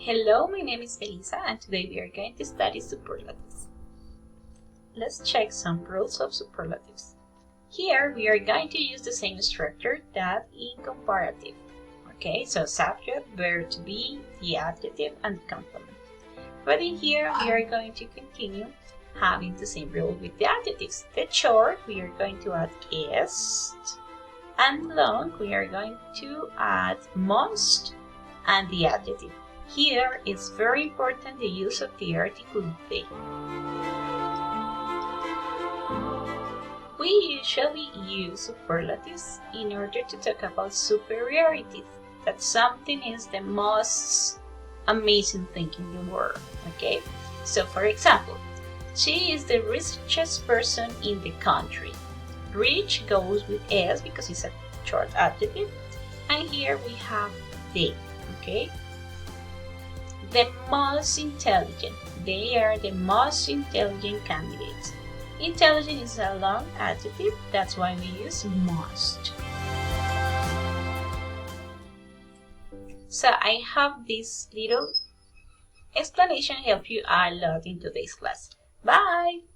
Hello, my name is Elisa and today we are going to study superlatives. Let's check some rules of superlatives. Here we are going to use the same structure that in comparative. Okay, so subject, verb to be, the adjective, and the complement. But in here we are going to continue having the same rule with the adjectives. The short we are going to add est, and long we are going to add must and the adjective. Here it's very important the use of the article they. We usually use superlatives in order to talk about superiority, that something is the most amazing thing in the world, okay? So for example, she is the richest person in the country. Rich goes with S because it's a short adjective, and here we have they, okay? The most intelligent. They are the most intelligent candidates. Intelligent is a long adjective, that's why we use must. So I hope this little explanation helped you a lot in today's class. Bye!